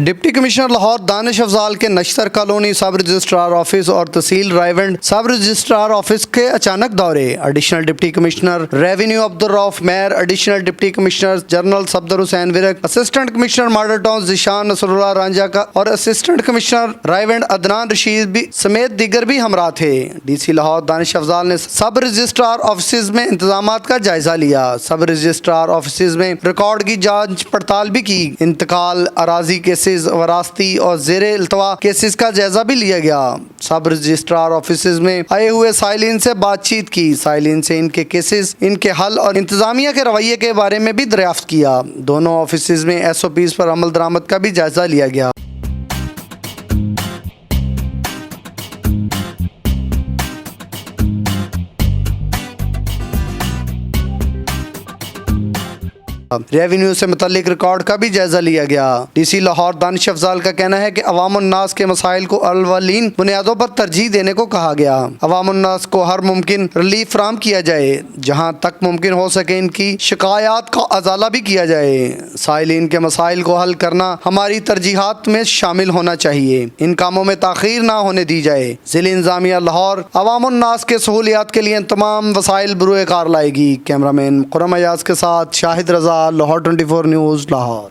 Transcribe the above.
Deputy commissioner Lahore Danish Afzal के Nishtar colony sub registrar office और tehsil Raiwind sub registrar office के अचानक दौरे। Additional deputy commissioner revenue Abdurrauf Mayer, additional deputy commissioner general Safdar Hussain Virk, assistant commissioner model town Zeeshan Nasrullah Ranjha का और असिस्टेंट कमिश्नर रायवंड अदनान रशीद भी समेत दीगर भी हमरा थे। डीसी लाहौर दानिश अफजाल ने सब रजिस्ट्रार ऑफिस में इंतजाम का जायजा लिया। सब रजिस्ट्रार ऑफिस में रिकॉर्ड की जांच पड़ताल भी की। इंतकाल, अराजी केसेस, वरासती और ज़ेरे इल्तवा केसेस का जायजा भी लिया गया। सब रजिस्ट्रार ऑफिस में आए हुए साइलिन से बातचीत की। साइलिन से इनके केसेस, इनके हल और इंतजामिया के रवैये के बारे में भी दरियाफ्त किया। दोनों ऑफिस में SOPs पर अमल दरामद का भी जायजा लिया गया। रेवेन्यू से मुतल्लिक रिकॉर्ड का भी जायजा लिया गया। डीसी लाहौर दानिश अफजाल का कहना है कि अवाम उन्नास के मसाइल को अव्वलीन बुनियादों पर तरजीह देने को कहा गया। अवाम उन्नास को हर मुमकिन रिलीफ फराहम किया जाए। जहां तक मुमकिन हो सके इनकी शिकायत का अजाला भी किया जाए। साइलिन के मसाइल को हल करना हमारी तरजीहात में शामिल होना चाहिए। इन कामों में ताखीर ना होने दी जाए। जिला इंतजामिया लाहौर अवाम उन्नास के सहूलियात के लिए तमाम वसाइल बरूए कार लाएगी। कैमरामैन खुर्रम अयाज के साथ शाहिद रजा, लाहौर 24 न्यूज़ लाहौर।